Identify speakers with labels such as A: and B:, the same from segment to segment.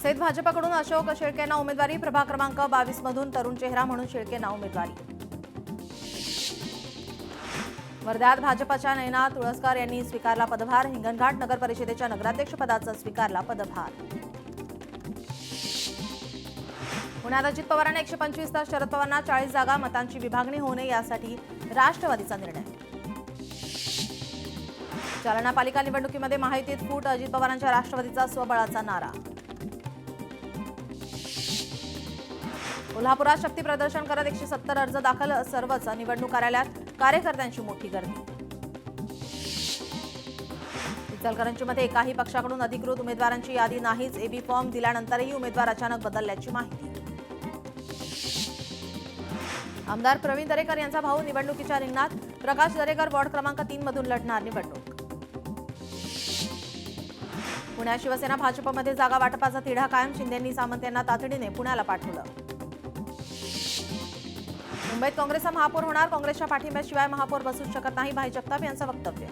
A: वसईत भाजपकडून अशोक शेळकेंना उमेदवारी, प्रभाग क्रमांक 22 मधून तरुण चेहरा म्हणून शेळकेंना उमेदवारी। वर्ध्यात भाजपच्या नयना तुळसकर यांनी स्वीकारला पदभार, हिंगणघाट नगर परिषदेच्या नगराध्यक्षपदाचा स्वीकारला पदभार। पुण्यात अजित पवारांना 125 तर शरद पवारांना 40 जागा, मतांची विभागणी होऊ नये यासाठी राष्ट्रवादीचा निर्णय। जालना पालिका निवडणुकीमध्ये महायुतीत फूट, अजित पवारांच्या राष्ट्रवादीचा स्वबळाचा नारा। कोल्हापुरात शक्ती प्रदर्शन करत 170 अर्ज दाखल, सर्वच निवडणूक कार्यालयात कार्यकर्त्यांची मोठी गर्दी। इचलकरंजीमध्ये एकाही पक्षाकडून अधिकृत उमेदवारांची यादी नाहीच, एबी फॉर्म दिल्यानंतरही उमेदवार अचानक बदलल्याची माहिती। आमदार प्रवीण दरेकर यांचा भाऊ निवडणुकीच्या रिंगणात, प्रकाश दरेकर वॉर्ड क्रमांक 3 मधून लढणार निवडणूक। पुण्यात शिवसेना भाजपमध्ये जागा वाटपाचा तिढा कायम, शिंदेंनी सामंत यांना तातडीने पुण्याला पाठवलं। मुंबईत काँग्रेसचा महापौर होणार, काँग्रेसच्या पाठिंब्याशिवाय महापौर बसूच शकत नाही, भाई जगताप यांचं वक्तव्य।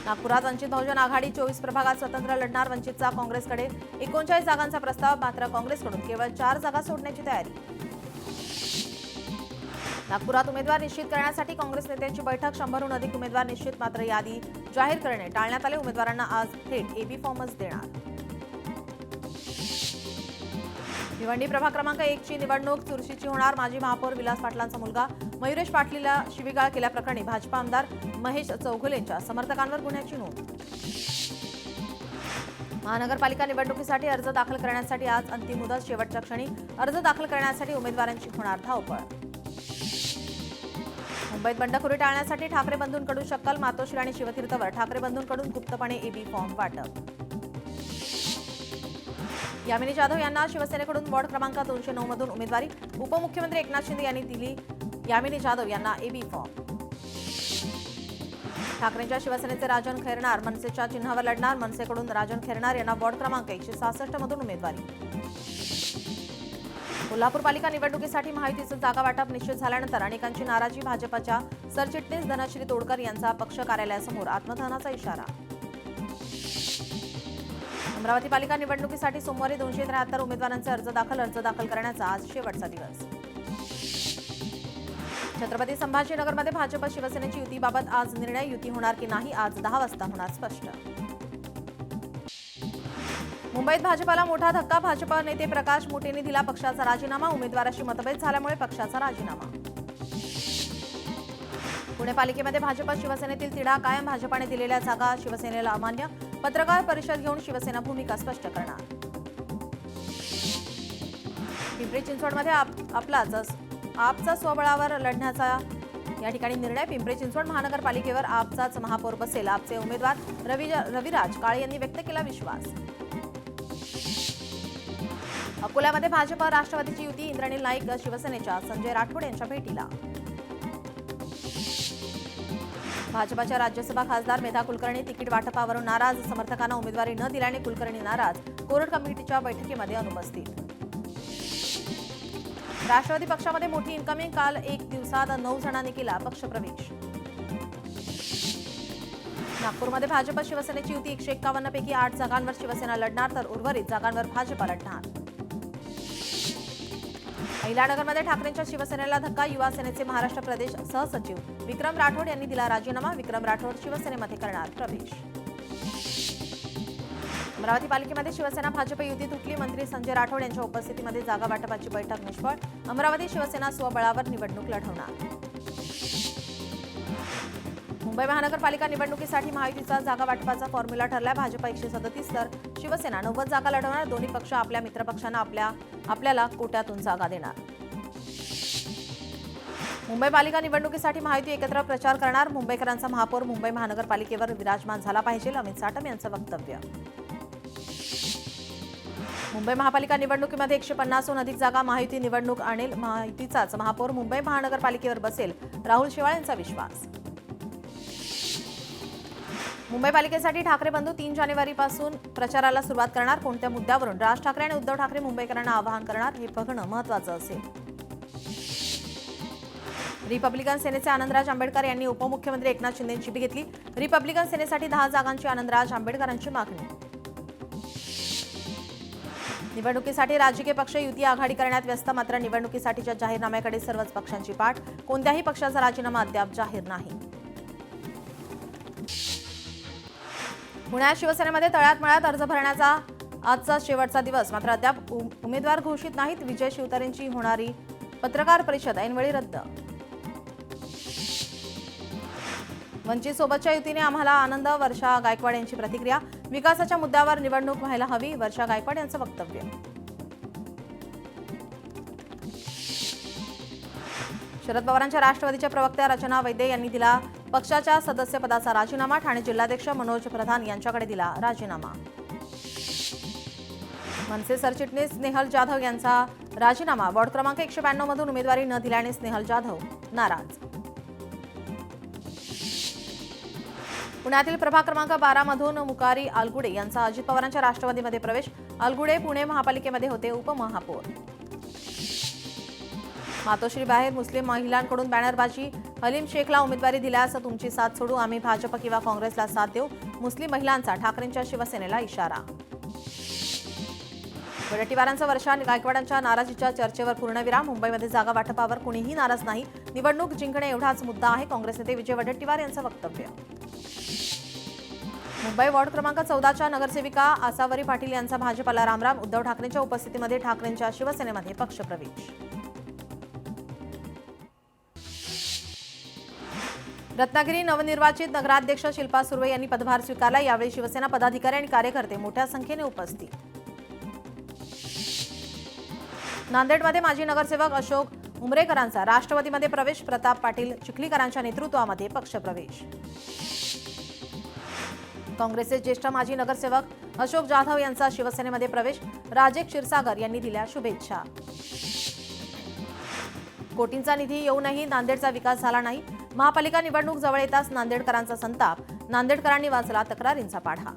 A: नागपुरात वंचित बहुजन आघाडी 24 प्रभागात स्वतंत्र लढणार, वंचितचा काँग्रेसकडे 39 जागांचा प्रस्ताव, मात्र काँग्रेसकडून केवळ 4 जागा सोडण्याची तयारी। नागपुरात उमेदवार निश्चित करण्यासाठी काँग्रेस नेत्यांची बैठक, 100हून अधिक उमेदवार निश्चित, मात्र यादी जाहीर करणे टाळण्यात आले, उमेदवारांना आज थेट एबी फॉर्मच देणार। भिवंडी प्रभाग क्रमांक 1 ची निवडणूक चुरशीची होणार, माजी महापौर विलास पाटलांचा मुलगा मयुरेश पाटलीला शिवीगाळ केल्याप्रकरणी भाजपा आमदार महेश चौघुलेंच्या समर्थकांवर गुन्ह्याची नोंद। महानगरपालिका निवडणुकीसाठी अर्ज दाखल करण्यासाठी आज अंतिम मुदत, शेवटच्या क्षणी अर्ज दाखल करण्यासाठी उमेदवारांची होणार धावपळ। मुंबईत बंडखोरी टाळण्यासाठी ठाकरे बंधूंकडून शक्कल, मातोश्री आणि शिवतीर्थवर ठाकरे बंधूंकडून गुप्तपणे एबी फॉर्म वाटप। यामिनी जाधव यांना शिवसेनेकडून वॉर्ड क्रमांक 209 मधून उमेदवारी, उपमुख्यमंत्री एकनाथ शिंदे यांनी दिली यामिनी जाधव यांना एबी फॉर्म। ठाकरेंच्या शिवसेनेचे राजन खैरनार मनसेच्या चिन्हावर लढणार, मनसेकडून राजन खैरनार यांना वॉर्ड क्रमांक 166 मधून उमेदवारी। कोल्हापूर पालिका निवडणुकीसाठी महायुतीचं जागा वाटप निश्चित झाल्यानंतर अनेकांची नाराजी, भाजपच्या सरचिटणीस धनश्री तोडकर यांचा पक्ष कार्यालयासमोर आत्मदहनाचा इशारा। अमरावती पालिका निवडणुकीसाठी सोमवारी 273 उमेदवारांचे अर्ज दाखल करण्याचा आज शेवटचा दिवस। छत्रपती संभाजीनगरमध्ये भाजप शिवसेनेची युतीबाबत आज निर्णय, युती होणार की नाही आज 10 वाजता होणार स्पष्ट। मुंबईत भाजपाला मोठा धक्का, भाजप नेते प्रकाश मोटेंनी दिला पक्षाचा राजीनामा, उमेदवाराशी मतभेद झाल्यामुळे पक्षाचा राजीनामा। पुणे पालिकेमध्ये भाजप शिवसेनेतील तिढा कायम, भाजपाने दिलेल्या जागा शिवसेनेला अमान्य, पत्रकार परिषद घेऊन शिवसेना भूमिका स्पष्ट करणार। पिंपरी चिंचवडमध्ये आपचा स्वबळावर लढण्याचा या ठिकाणी निर्णय, पिंपरी चिंचवड महानगरपालिकेवर आपचाच महापौर बसेल, आपचे उमेदवार रविराज काळे यांनी व्यक्त केला विश्वास। अकोल्यामध्ये भाजप राष्ट्रवादीची युती, इंद्रनील नाईक शिवसेनेच्या संजय राठोड यांच्या भेटीला। भाजपच्या राज्यसभा खासदार मेधा कुलकर्णी तिकीट वाटपावरून नाराज, समर्थकांना उमेदवारी न दिल्याने कुलकर्णी नाराज, कोर कमिटीच्या बैठकीमध्ये अनुपस्थित। राष्ट्रवादी पक्षामध्ये मोठी इन्कमिंग, काल 1 दिवसात 9 जणांनी केला पक्षप्रवेश। नागपूरमध्ये भाजप शिवसेनेची युती, 151 पैकी 8 जागांवर शिवसेना लढणार, तर उर्वरित जागांवर भाजप लढणार। अहिल्यानगरमध्ये ठाकरेंच्या शिवसेनेला धक्का, युवा सेनेचे महाराष्ट्र प्रदेश सहसचिव विक्रम राठोड यांनी दिला राजीनामा, विक्रम राठोड शिवसेनेमध्ये करणार प्रवेश। अमरावती पालिकेमध्ये शिवसेना भाजप युती तुटली, मंत्री संजय राठोड यांच्या उपस्थितीमध्ये जागा वाटपाची बैठक निष्फळ, अमरावती शिवसेना स्वबळावर निवडणूक लढवणार। मुंबई महानगरपालिका निवडणुकीसाठी महायुतीचा जागा वाटपाचा फॉर्म्युला ठरलाय, भाजप 137 तर शिवसेना 90 जागा लढवणार, दोन्ही पक्ष आपल्या मित्रपक्षांना आपल्याला कोट्यातून जागा देणार। मुंबई पालिका निवडणुकीसाठी महायुती एकत्र प्रचार करणार, मुंबईकरांचा महापौर मुंबई महानगरपालिकेवर विराजमान झाला पाहिजे, अमित साटम यांचं वक्तव्य। मुंबई महापालिका निवडणुकीमध्ये 150हून अधिक जागा महायुती निवडणूक आणेल, महायुतीचाच महापौर मुंबई महानगरपालिकेवर बसेल, राहुल शेवाळ यांचा विश्वास। मुंबई पालिकेसाठी ठाकरे बंधू 3 जानेवारीपासून प्रचाराला सुरुवात करणार, कोणत्या मुद्द्यावरून राज ठाकरे आणि उद्धव ठाकरे मुंबईकरांना आवाहन करणार हे बघणं महत्त्वाचं असेल। रिपब्लिकन सेनेचे आनंदराज आंबेडकर यांनी उपमुख्यमंत्री एकनाथ शिंदेंची भेट घेतली, रिपब्लिकन सेनेसाठी 10 जागांची आनंदराज आंबेडकरांची मागणी। निवडणुकीसाठी राजकीय पक्ष युती आघाडी करण्यात व्यस्त, मात्र निवडणुकीसाठीच्या जाहीरनाम्याकडे सर्वच पक्षांची पाठ. कोणत्याही पक्षाचा राजीनामा अद्याप जाहीर नाही. पुण्यात शिवसेनेमध्ये तळ्यात मळ्यात अर्ज भरण्याचा आजचा शेवटचा दिवस, मात्र अद्याप उमेदवार घोषित नाहीत. विजय शिवतारेंची होणारी पत्रकार परिषद ऐनवेळी रद्द. वंचित सोबतच्या युतीने आम्हाला आनंद, वर्षा गायकवाड यांची प्रतिक्रिया. विकासाच्या मुद्द्यावर निवडणूक व्हायला हवी, वर्षा गायकवाड यांचं वक्तव्य. शरद पवारांच्या राष्ट्रवादीच्या प्रवक्त्या रचना वैद्य यांनी दिला पक्षाच्या सदस्यपदाचा राजीनामा. ठाणे जिल्हाध्यक्ष मनोज प्रधान यांच्याकडे दिला राजीनामा. मनसे सरचिटणीस स्नेहल जाधव यांचा राजीनामा. वॉर्ड क्रमांक 192 मधून उमेदवारी न दिल्याने स्नेहल जाधव नाराज. पुण्यातील प्रभाग क्रमांक 12 मधून मुकारी आलगुडे यांचा अजित पवारांच्या राष्ट्रवादीमध्ये प्रवेश. आलगुडे पुणे महापालिकेमध्ये होते उपमहापौर. मातोश्री बाहेर मुस्लिम महिलांकडून बॅनरबाजी. हलीम शेखला उमेदवारी दिल्यास तुमची साथ सोडू, आम्ही भाजप किंवा काँग्रेसला साथ देऊ. मुस्लिम महिलांचा ठाकरेंच्या शिवसेनेला इशारा. वडेट्टीवारांचा वर्षा गायकवाडांच्या नाराजीच्या चर्चेवर पूर्णविराम. मुंबईमध्ये जागा वाटपावर कुणीही नाराज नाही, निवडणूक जिंकणे एवढाच मुद्दा आहे. काँग्रेस नेते विजय वडेट्टीवार यांचं वक्तव्य. मुंबई वॉर्ड क्रमांक 14च्या नगरसेविका आसावरी पाटील यांचा भाजपला रामराम. उद्धव ठाकरेंच्या उपस्थितीमध्ये ठाकरेंच्या शिवसेनेमध्ये पक्षप्रवेश. रत्नागिरी नवनिर्वाचित नगराध्यक्ष शिल्पा सुर्वे यांनी पदभार स्वीकारला. यावेळी शिवसेना पदाधिकारी आणि कार्यकर्ते मोठ्या संख्येने उपस्थित. नांदेडमध्ये माजी नगरसेवक अशोक उमरेकरांचा राष्ट्रवादीमध्ये प्रवेश. प्रताप पाटील चिखलीकरांच्या नेतृत्वामध्ये पक्षप्रवेश. काँग्रेसचे ज्येष्ठ माजी नगरसेवक अशोक जाधव यांचा शिवसेनेमध्ये प्रवेश. राजेश क्षीरसागर यांनी दिल्या शुभेच्छा. कोटींचा निधी येऊनही नांदेडचा विकास झाला नाही. महापालिका निवडणूक जवळ येताच नांदेडकरांचा संताप. नांदेडकरांनी वाचला तक्रारींचा पाढा.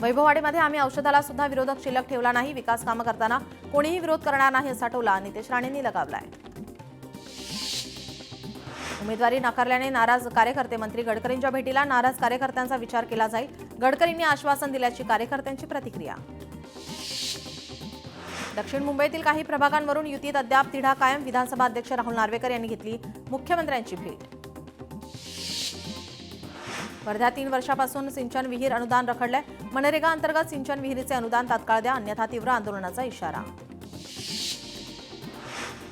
A: वैभववाडीमध्ये आम्ही औषधाला सुद्धा विरोधक शिल्लक ठेवला नाही. विकास कामं करताना कोणीही विरोध करणार नाही असा टोला नितेश राणेंनी लगावलाय. उमेदवारी नाकारल्याने नाराज कार्यकर्ते. मंत्री गडकरींच्या भेटीला नाराज कार्यकर्त्यांचा विचार केला जाईल. गडकरींनी आश्वासन दिल्याची कार्यकर्त्यांची प्रतिक्रिया. दक्षिण मुंबईतील काही प्रभागांवरून युतीत अद्याप तिढा कायम. विधानसभा अध्यक्ष राहुल नार्वेकर यांनी घेतली मुख्यमंत्र्यांची भेट. वर्ध्यात 3 वर्षापासून सिंचन विहीर अनुदान रखडलंय. मनरेगा अंतर्गत सिंचन विहिरीचे अनुदान तात्काळ द्या, अन्यथा तीव्र आंदोलनाचा इशारा.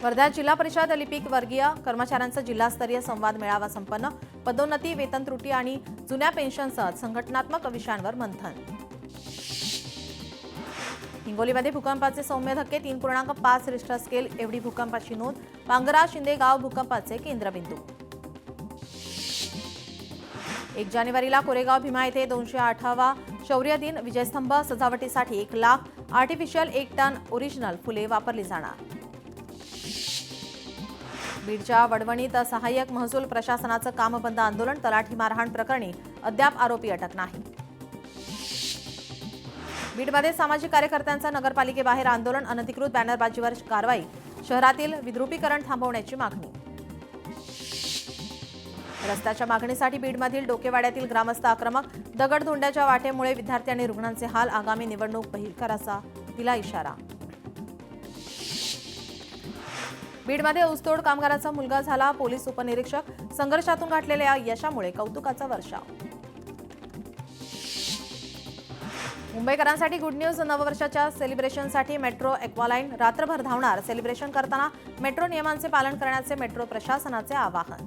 A: वर्ध्यात जिल्हा परिषद लिपिक वर्गीय कर्मचाऱ्यांचा जिल्हास्तरीय संवाद मेळावा संपन्न. पदोन्नती, वेतन त्रुटी आणि जुन्या पेन्शनसह संघटनात्मक विषयांवर मंथन. हिंगोलीमध्ये भूकंपाचे सौम्य धक्के. 3.5 रिश्टर स्केल एवढी भूकंपाची नोंद. पांगरा शिंदे गाव भूकंपाचे केंद्रबिंदू. 1 जानेवारीला कोरेगाव भीमा येथे 208वा शौर्य दिन. विजयस्तंभ सजावटीसाठी 1 लाख आर्टिफिशियल 1 टन ओरिजिनल फुले वापरली जाणार. बीडच्या वडवणीत सहाय्यक महसूल प्रशासनाचं काम बंद आंदोलन. तलाठी मारहाण प्रकरणी अद्याप आरोपी अटक नाही. बीडमध्ये सामाजिक कार्यकर्त्यांचं नगरपालिकेबाहेर आंदोलन. अनधिकृत बॅनरबाजीवर कारवाई. शहरातील विद्रुपीकरण थांबवण्याची मागणी. रस्त्याच्या मागणीसाठी बीडमधील डोकेवाड्यातील ग्रामस्थ आक्रमक. दगडधोंड्याच्या वाटेमुळे विद्यार्थी आणि रुग्णांचे हाल. आगामी निवडणूक बहिष्काराचा दिला इशारा. बीडमध्ये ऊसतोड कामगाराचा मुलगा झाला पोलीस उपनिरीक्षक. संघर्षातून गाठलेल्या यशामुळे कौतुकाचा वर्षाव. मुंबईकरांसाठी गुड न्यूज. नववर्षाच्या सेलिब्रेशनसाठी मेट्रो एक्वालाईन रात्रभर धावणार. सेलिब्रेशन करताना मेट्रो नियमांचे पालन करण्याचे मेट्रो प्रशासनाचे आवाहन.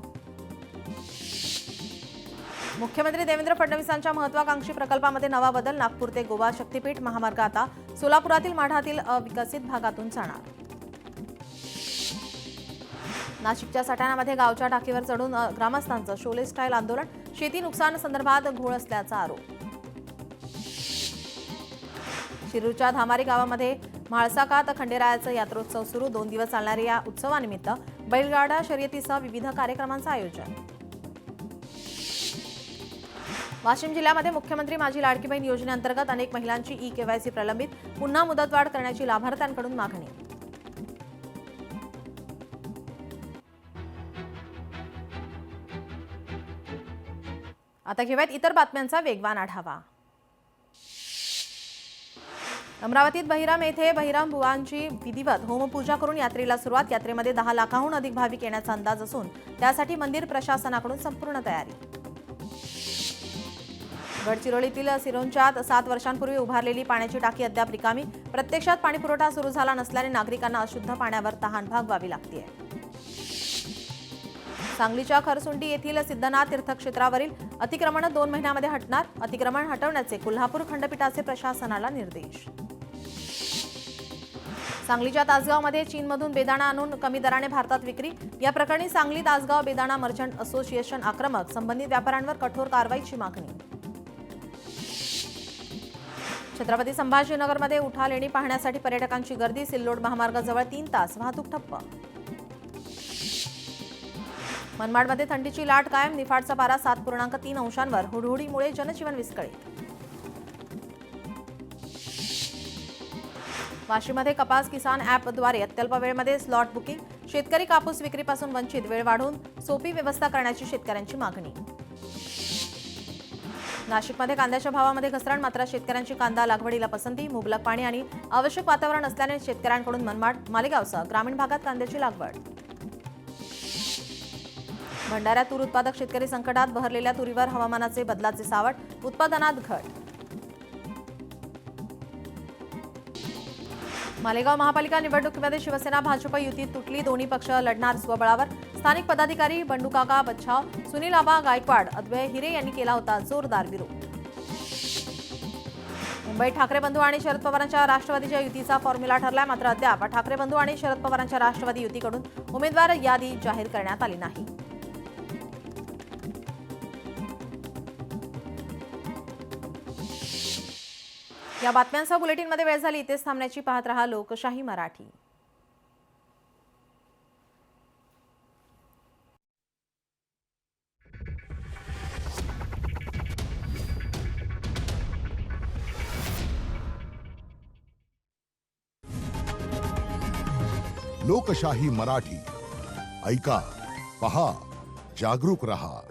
A: मुख्यमंत्री देवेंद्र फडणवीसांच्या महत्वाकांक्षी प्रकल्पामध्ये नवा बदल. नागपूर ते गोवा शक्तीपीठ महामार्ग आता सोलापुरातील माढातील अविकसित भागातून जाणार. नाशिकच्या सटाण्यामध्ये गावच्या टाकीवर चढून ग्रामस्थांचं शोले स्टाईल आंदोलन. शेती नुकसान संदर्भात घोळ असल्याचा आरोप. शिरूरच्या धामारी गावामध्ये म्हाळसाकात खंडेरायाचं यात्रोत्सव सुरू. 2 दिवस चालणाऱ्या या उत्सवानिमित्त बैलगाडा शर्यतीसह विविध कार्यक्रमांचं आयोजन. वाशिम जिल्ह्यामध्ये मुख्यमंत्री माझी लाडकी बहीण योजनेअंतर्गत अनेक महिलांची ई-केवायसी प्रलंबित. पुन्हा मुदतवाढ करण्याची लाभार्थ्यांकडून मागणी. आता घेऊयात इतर बातम्यांचा वेगवान आढावा. अमरावतीत बहिराम येथे बहिराम बुवांची विधिवत होमपूजा करून यात्रेला सुरुवात. यात्रेमध्ये 10 लाखाहून अधिक भाविक येण्याचा अंदाज असून त्यासाठी मंदिर प्रशासनाकडून संपूर्ण तयारी. गडचिरोलीतील सिरोंचात 7 वर्षांपूर्वी उभारलेली पाण्याची टाकी अद्याप रिकामी. प्रत्यक्षात पाणीपुरवठा सुरू झाला नसल्याने नागरिकांना अशुद्ध पाण्यावर तहान भागवावी लागते. सांगलीच्या खरसुंडी येथील सिद्धनाथ तीर्थक्षेत्रावरील अतिक्रमण 2 महिन्यामध्ये हटणार. अतिक्रमण हटवण्याचे कोल्हापूर खंडपीठाचे प्रशासनाला निर्देश. सांगलीच्या तासगावमध्ये चीनमधून बेदाणा आणून कमी दराने भारतात विक्री. या प्रकरणी सांगली तासगाव बेदाणा मर्चंट असोसिएशन आक्रमक. संबंधित व्यापाऱ्यांवर कठोर कारवाईची मागणी. छत्रपती संभाजीनगरमध्ये उठालेणी पाहण्यासाठी पर्यटकांची गर्दी. सिल्लोड महामार्गाजवळ 3 तास वाहतूक ठप्प. मनमाडमध्ये थंडीची लाट कायम. निफाडचा पारा 7.3 अंशांवर. हुडहुडीमुळे जनजीवन विस्कळीत. वाशीमध्ये कपास किसान ॲपद्वारे अत्यल्प वेळेमध्ये स्लॉट बुकिंग. शेतकरी कापूस विक्रीपासून वंचित. वेळ वाढवून सोपी व्यवस्था करण्याची शेतकऱ्यांची मागणी. नाशिकमध्ये कांद्याच्या भावामध्ये घसरण. मात्र शेतकऱ्यांची कांदा लागवडीला पसंती. मुबलक पाणी आणि आवश्यक वातावरण असल्याने शेतकऱ्यांकडून मनमाड मालेगावसह ग्रामीण भागात कांद्याची लागवड. भंडाऱ्यात तूर उत्पादक शेतकरी संकटात. बहरलेल्या तुरीवर हवामानाचे बदलाचे सावट. उत्पादनात घट. मालेगाव महापालिका निवडणुकीमध्ये शिवसेना भाजप युती तुटली. दोन्ही पक्ष लढणार स्वबळावर. स्थानिक पदाधिकारी बंडूकाका बच्छाव, सुनील आबा गायकवाड, अद्वय हिरे यांनी केला होता जोरदार विरोध. मुंबईत ठाकरे बंधू आणि शरद पवारांच्या राष्ट्रवादीच्या युतीचा फॉर्म्युला ठरलाय. मात्र अद्याप ठाकरे बंधू आणि शरद पवारांच्या राष्ट्रवादी युतीकडून उमेदवार यादी जाहीर करण्यात आली नाही. या बातम्यांसह बुलेटिनमध्ये वेळ झाली. इथेच थांबण्याची. पाहत रहा लोकशाही मराठी.
B: लोकशाही मराठी ऐका, पहा, जागरूक रहा.